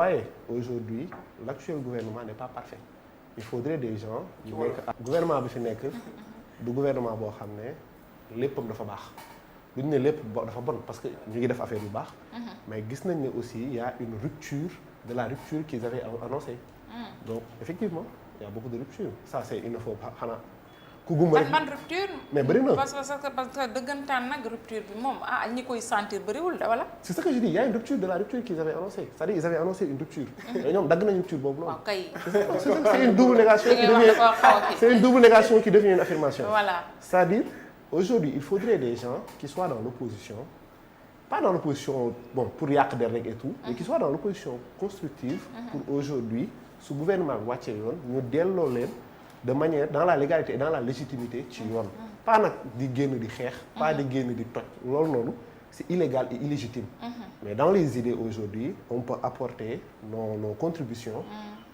waaye aujourd'hui l'actuel gouvernement n'est pas parfait il faudrait des gens yu nekk gouvernement bi fi nekk du gouvernement boo xam ne léppam dafa baax lu ñu ne lépp dafa bon parce que ñu ngi def affaire yu baax mais gis nañ ne aussi il y a une rupture de la rupture qu'ils avaient annoncé donc effectivement il y a beaucoup de rupture ça c'est il ne faut pas xanaa ku gumba rek ban rupture mais bëri na parce que dëggantaan nag rupture bi moom ñi koy sentir bëriwul da wala c'est ce que je dis il y a une rupture de la rupture qu'ils avaient annoncé c'est-à-dire ils avaient annoncé une rupture mais ñoom dagg nañu rupture boobu noonu waaw kay c'est une double négation qui devient c'est une double négation qui devient une affirmation voilà c'est-à-dire aujourd'hui il faudrait des gens qui soient dans l'opposition pas dans l'opposition bon pour yàq der rek et tout mais qui soient dans l'opposition constructive pour aujourd'hui su gouvernement bi wàccee yoon ñu delloo leen de manière dans la légalité et dans la légitimité ci yoon pas nag di génn di xeex pas di génn di toj loolu noonu c'est illégal et illégitime mais dans les idées aujourd'hui on peut apporter nos contributions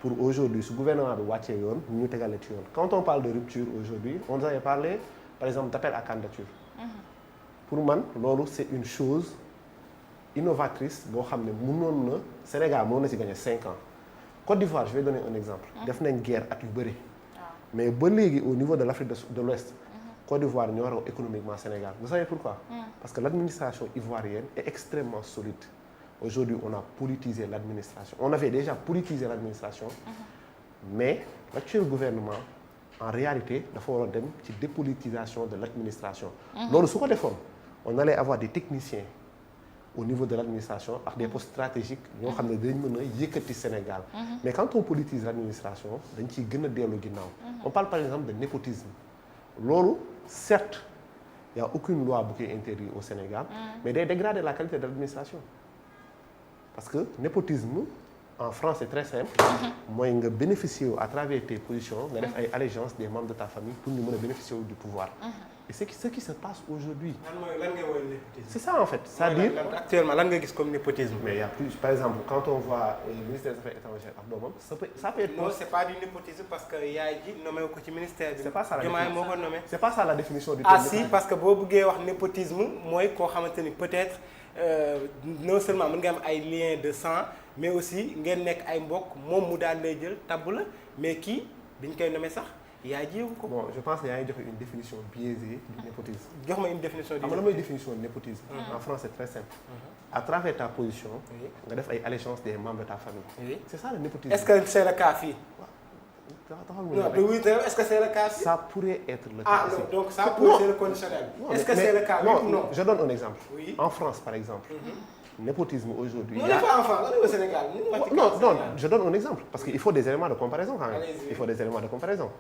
pour aujourd'hui su gouvernement bi wàccee yoon ñu tegale ci yoon quand on parle de rupture aujourd'hui on avait parlé par exemple d'appel à candidature pour man loolu c'est une chose innovatrice boo xam ne mënoon na Sénégal mënoon na ci gagner 5 ans Côte d'Ivoire je vais donner un exemple def nañ guerre at yu bëri mais ba léegi au niveau de l'Afrique de l'Ouest Côte d'Ivoire ñoo raw économiquement Sénégal vous savez pourquoi parce que l'administration ivoirienne est extrêmement solide aujourd'hui on a politisé l'administration on avait déjà politisé l'administration mais l'actuel gouvernement en réalité dafa war a dem ci dépolitisation de l'administration loolu su ko defoon on allait avoir des techniciens au niveau de l'administration ak des postes stratégiques ñoo xam ne dañ mën a yëkkati Sénégal mais quand on politise l'administration dañ ciy gën a dellu ginnaaw on parle par exemple de népotisme loolu certes il y a aucune loi bu koy interdire au Sénégal mais day dégrader la qualité de l'administration parce que népotisme en France c'est très simple mooy nga bénéficier à travers tes positions nga def ay allégeance des membres de ta famille pour ñu mën a bénéficier du pouvoir et c'est ce qui se passe aujourd'hui c'est ça en fait c'est-à-dire actuellement lan nga gis comme népotisme mais il y a plus par exemple quand on voit le ministère des Affaires étrangères ak doomam ça peut être non c'est pas du népotisme parce que yaay ji nommé ko ci ministère bi c'est pas ça la Diomaye moo ko nommé c'est pas ça la définition du ah si parce que boo bëggee wax népotisme mooy koo xamante ni peut-être non seulement mën nga am ay liens de sang mais aussi ngeen nekk ay mbokk moom mu daal lay jël tabb la mais kii biñ koy nommé sax yaa jéegu ko. bon je pense que yaa ngi joxe une définition biaisée du népotisme. jox ma une définition. xam nga la mooy définition du népotisme. en France c'est très simple. à travers ta position. nga def ay allégeance des membres de ta famille. oui c'est ça le népotisme. est-ce que c'est le cas fii. non oui est-ce que c'est le cas fii. ça pourrait être le cas. ah non donc ça pourrait être le conditionnel. est-ce que c'est le cas oui ou non. je donne un exemple. oui en France par exemple. népotisme aujourd'hui. non pas en France on est au Sénégal. non je donne un exemple parce que il faut des éléments de comparaison quand même. il faut des éléments de comparaison.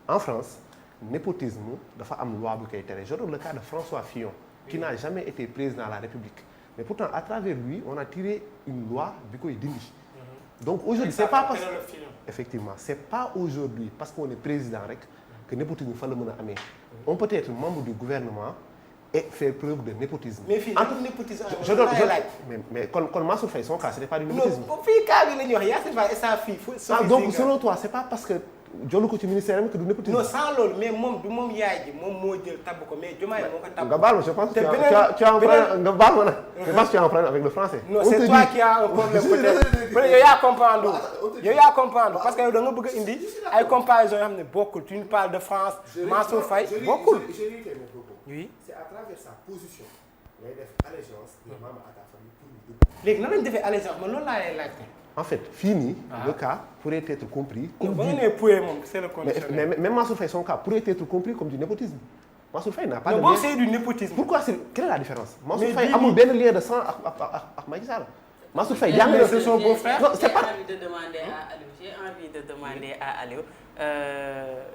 en France népotisme dafa am loi bu koy tere je donne le cas de François Fillon qui n'a jamais été président de la République mais pourtant à travers lui on a tiré une loi bi koy dindi donc aujourd'hui c'est pas parce que effectivement c'est pas aujourd'hui parce qu'on est président rek que népotisme fa la mën a amee on peut être membre du gouvernement et faire preuve de népotisme. mais fii entre népotisme je donne mais kon Mansour Faye son cas c'était pas du népotisme. non fii cas bi la ñuy wax Yassine Fall et sa fille. donc selon toi c'est pas parce que jolu ko ci ministère am que du népotisme. non sans loolu mais moom du moom yaay ji moom moo jël tabb ko mais Diomaye moo ko tabb. nga baal ma je pense que tu as un problème nga baal ma nag. je pense que tu as un problème avec le français. non c'est toi qui as un problème peut-être yow yaa comprendre parce que yow da nga bëgg a indi ay comparaisons yoo xam ne bokkul tu nous parles de France Mansour Faye bokkul. oui c'est à travers sa position ngay def allégeance des membres à ta famille pour ñu dugg. léegi nan lañu defee allégeance man loolu laa lay laajte. en fait fii nii. le cas pourrait être compris. comme ba nga nee pouye moom c'est le conditionnel. mais même Mansour Faye son cas pourrait être compris comme du népotisme Mansour Faye n'a pas de lien. non c'est du népotisme. pourquoi quelle est la différence. Mansour Faye amul benn lien de sang ak Macky Sall. Mansour Faye jàng na c'est son beau-frère. non c'est pas. J'ai envie de demander à Aliou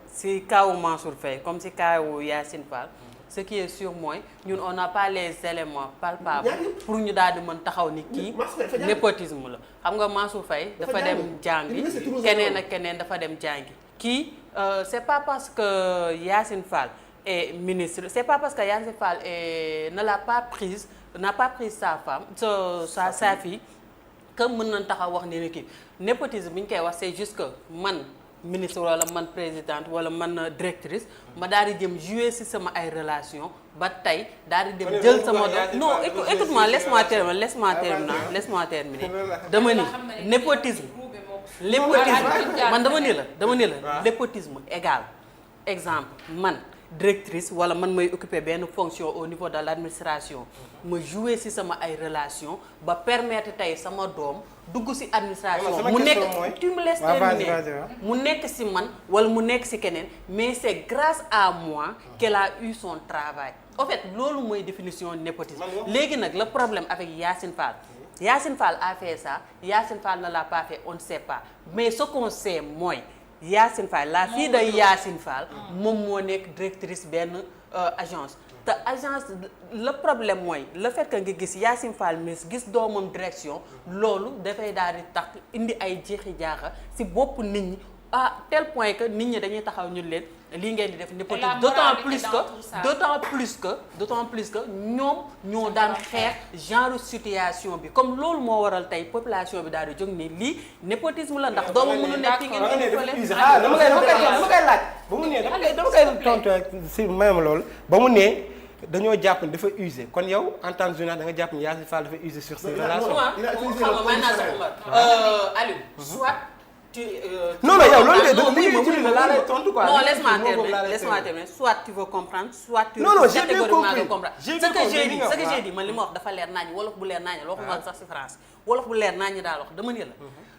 si kaw Mansour Faye comme si kaw Yassine Fall. ce qui est sûr mooy ñun on n'a pas les éléments palpables pour ñu daal di mën taxaw ni kii népotisme la xam nga Mansour Faye dafa dem jàngi keneen ak keneen dafa dem jàngi kii c'est pas parce que Yassine Fall est ministre c'est pas parce que Yassine Fall n'a pas prise sa femme sa fille que mën nañ taxaw wax ni kii népotisme bi ñu koy wax c'est juste que man ministre wala man présidente wala man directrice ma daal di jëm jouer ci sama ay relation ba tey daal di dem jël sama doom non écoute-moi laisse-moi terminer dama ni népotisme man dama ni la népotisme égal exemple man directrice wala man may occuper benn fonction au niveau de l'administration ma jouer ci sama ay relation ba permettre tey sama doom dugg ci administration mu nekk tu me laisses terminer mu nekk ci man wala mu nekk ci keneen mais c'est grâce à moi qu'elle a eu son travail en fait loolu mooy définition népotisme léegi nag le problème avec Yacine Fall a fait ça Yacine Fall ne l'a pas fait on ne sait pas mais ce qu'on sait mooy Yacine Fall la fille de Yacine Fall moom moo nekk directrice benn agence te agence le problème mooy le fait que nga gis Yacine Fall mis gis doomam direction loolu dafay daal di tax indi ay jeexi jaaxa ci bopp nit ñi à tel point que nit ñi dañuy taxaw ñu leen lii ngeen di def népotisme d'autant plus que ñoom ñoo daan xeex genre situation bi comme loolu moo waral tey population bi daal di jóg ni lii népotisme la ndax doomu mënu nekk fi ngeen dama koy laaj ba mu ne dama koy tontu si mayam loolu ba mu ne dañoo jàpp ne dafa usé kon yow en tant que journaliste da nga jàpp ne Yacine Fall dafa usé sur ses relations Aliou soit non yow loolu de laa lay tontu quoi. non laisse-moi terminer soit tu veux comprendre soit tu non j'ai bien compris comprendre ce que j'ai dit man li ma wax dafa leer nañu wolof bu leer nañu waxuma sax ci France wolof bu leer nañu daal wax dama ni la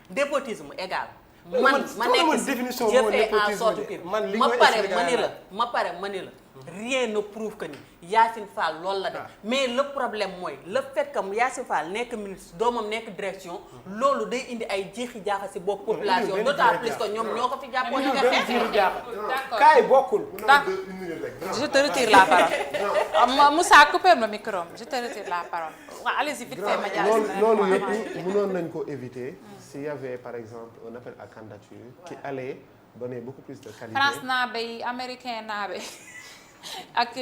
népotisme égal man ma nekk définition je fais en sorte que ma pare ma ni la rien ne prouve que ni Yacine Fall loolu la def mais le problème mooy le fait que Yacine Fall nekk ministre doomam nekk direction loolu day indi ay jeexi jaaxa ci bopp population d'autant plus que ñoom ñoo ko fi jàppoon nga xeex kaay bokkul je te retire la parole Moussa couper le micro je te retire la parole waaw allez-y vite fait ma jaar loolu yëpp mënoon nañ ko éviter s'il y avait par exemple un appel à candidature qui allait donner beaucoup plus de qualité France naabe yi américain naabe ak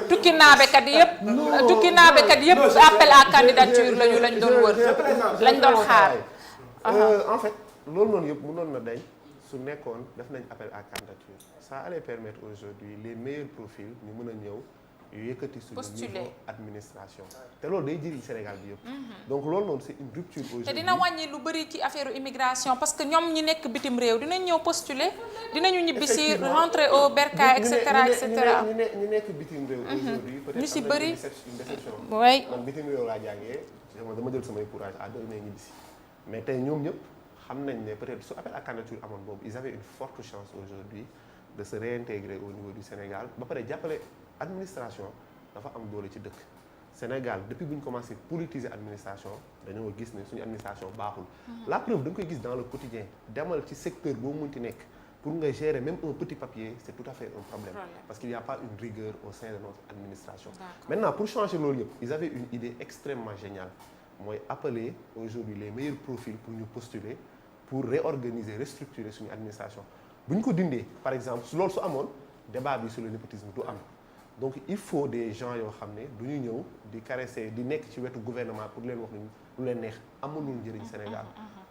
tukki naabekat yëpp tukki naabekat yëpp appel à candidature lañ doon wër lañ doon xaar en fait loolu noonu yëpp mënoon na dañ su nekkoon def nañ appel à candidature ça allait permettre aujourd'hui les meilleurs profils ñu mën a ñëw yu yëkkati suñu niveau administration te loolu day jëriñ Sénégal bi yëpp donc loolu noonu c'est une rupture aujourd'hui te dina wàññi lu bëri ci affaire immigration parce que ñoom ñi nekk bitim réew dinañ ñëw postuler dinañu ñibbi si rentrer au bercail et cetera ñu nekk bitim réew aujourd'hui peut-être ñu si bëri une déception oui man bitim réew laa jàngee dama jël samay courage à deux mais ñibbi si mais tey ñoom ñëpp xam nañ ne peut-être su appel à candidature amoon boobu ils avaient une forte chance aujourd'hui de se réintégrer au niveau du Sénégal ba pare jàppale administration dafa am doole ci dëkk Sénégal depuis bu ñu commencé politiser administration dañoo gis ne suñu administration baaxul la preuve da nga koy gis dans le quotidien demal ci secteur boo munti nekk pour nga gérer même un petit papier c'est tout à fait un problème parce qu'il n'y a pas une rigueur au sein de notre administration maintenant pour changer loolu yëpp ils avaient une idée extrêmement géniale mooy appeler aujourd'hui les meilleurs profils pour ñu postuler pour réorganiser restructurer suñu administration bu ñu ko dindee par exemple su loolu su amoon débat bi sur le népotisme du am donc il faut des gens yoo xam ne du ñu ñëw di caresser di nekk ci wetu gouvernement pour leen wax ni lu leen neex amulul njëriñ Sénégal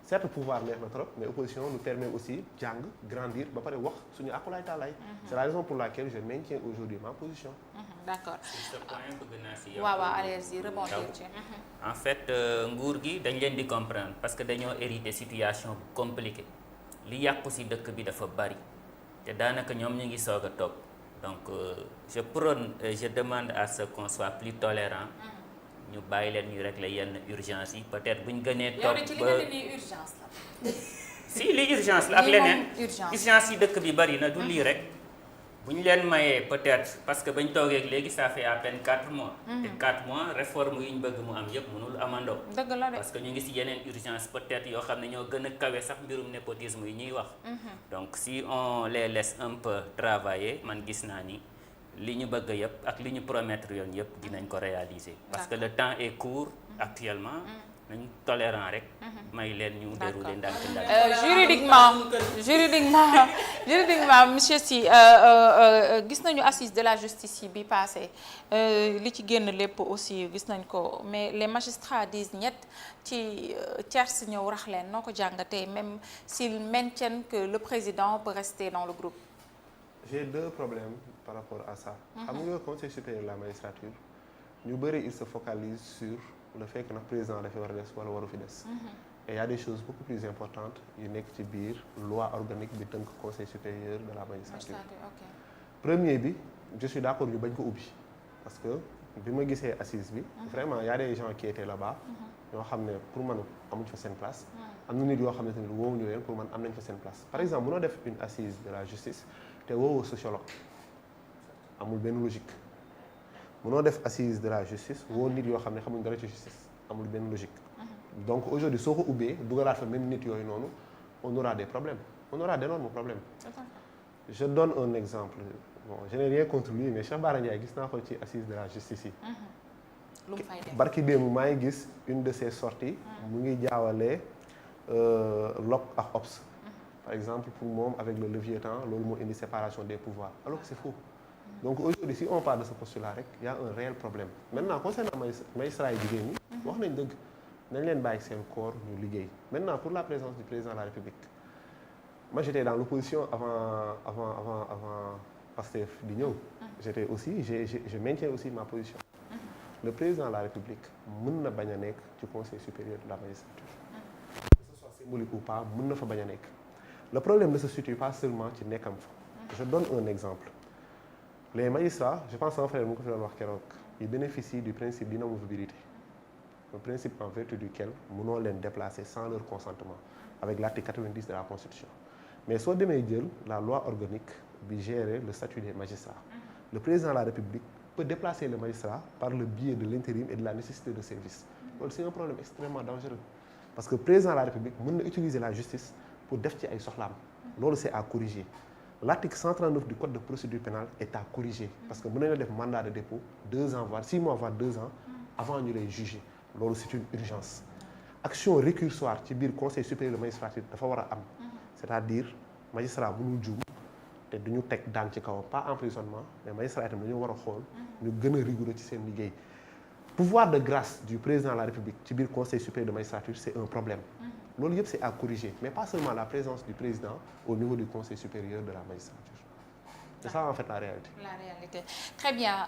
certes pouvoir neex na trop mais opposition nous permet aussi jàng grandir ba pare wax suñu akulaay taalaay c'est la raison pour laquelle je maintiens aujourd'hui ma position d'accord ce point bëgg naa si yow waaw allez-y rebondir ci en fait nguur gi dañ leen di comprendre parce que dañoo hérité situation bu compliquée li yàqu si dëkk bi dafa bari te daanaka ñoom ñu ngi soog a toog donc je demande à ce qu'on soit plus tolérant ñu bàyyi leen ñu régler yenn urgence yi peut-être buñ gënee toog ba urgence la si li urgence la ak leneen urgence yi dëkk bi bari na du lii rek bu ñu leen mayee peut-être parce que bañ toogee léegi ça fait à peine 4 mois te 4 mois réforme yi ñu bëgg mu am yëpp mënul amandoo dëgg la de parce que ñu ngi ci yeneen urgence peut-être yoo xam ne ñoo gën a kawe sax mbirum népotisme yi ñuy wax donc si on les laisse un peu travailler man gis naa ni li ñu bëgg yëpp ak li ñu promettre yoon yëpp dinañ ko réaliser parce que le temps est court actuellement nañ tolérant rek. may leen ñu dérouler ndànk-ndànk. juridiquement monsieur Sy gis nañu assise de la justice yi bi passé li ci génn lépp aussi gis nañ ko mais les magistrats disent ñett ci tiers ñëw rax leen noo ko jàngatee même s'ils maintiennent que le président peut rester dans le groupe. J'ai deux problèmes par rapport à ça. xam nga conseil supérieur de la magistrature ñu bëri il se focalise sur le fait que nag président dafay war a des wala waru fi des. et il y a des choses beaucoup plus importantes yu nekk ci biir loi organique bi tënk conseil supérieur de la magistrature. premier bi je suis d'accord ñu bañ ko ubbi parce que bi ma gisee assise bi. vraiment y a des gens qui étaient là-bas. ñoo xam ne pour man amuñ fa seen place. am na nit yoo xam ne tamit woowuñu leen pour man am nañ fa seen place par exemple mënoo def une assise de la justice te woowoo sociologue amul benn logique. mënoo def assise de la justice woo nit yoo xam ne xamuñ dara ci justice amul benn logique. donc aujourd'hui soo ko ubbee dugalaat fa même nit yooyu noonu on aura des problèmes on aura d'énormes problèmes. je donne un exemple bon je n'ai rien contre lui mais Cheikh Bara Ndiaye gis naa ko ci assise de la justice yi. lu mu fay def barki démb maa ngi gis une de ses sorties mu ngi jaawalee LOC ak OPS. par exemple pour moom avec le leviathan loolu moo indi séparation des pouvoirs alors que c'est faux. donc aujourd'hui si on part de ce postulat rek y a un réel problème maintenant concernant magistrat yi jigéen ñi wax nañ dëgg nañ leen bàyyi seen corps ñu liggéey maintenant pour la présence du président de la République moi j'étais dans l'opposition avant Pastef di ñëw j'étais aussi je maintiens aussi ma position le président de la République mën na bañ a nekk ci conseil supérieur de la magistrature que ce soit symbolique ou pas mën na fa bañ a nekk le problème ne se situe pas seulement ci nekkam fa je donne un exemple les magistrats je pense sama frère mu ko fi doon wax keroog ils bénéficient du principe d'inamovibilité un principe en vertu duquel mënoo leen déplacer sans leur consentement avec l'article 90 de la Constitution mais soo demee jël la loi organique bi gérer le statut des magistrats le président de la République peut déplacer le magistrat par le biais de l'intérim et de la nécessité de service loolu c'est un problème extrêmement dangereux parce que le président de la République mën na utiliser la justice pour def ci ay soxlaam loolu c'est à corriger. L'article 139 du code de procédure pénale est à corriger parce que mën nañu def mandat de dépôt 2 ans voire 6 mois voire 2 ans avant ñu lay juger loolu c'est une urgence action récursoire ci biir conseil supérieur de magistrature dafa war a am c'est-à-dire magistrat mënul juum te duñu teg daan ci kawam pas emprisonnement mais magistrat itam dañu war a xool ñu gën a rigoureux ci seen liggéey pouvoir de grâce du président de la République ci biir conseil supérieur de magistrature c'est un problème loolu yëpp c'est à corriger mais pas seulement la présence du président au niveau du conseil supérieur de la magistrature c'est ça en fait la réalité. Très bien.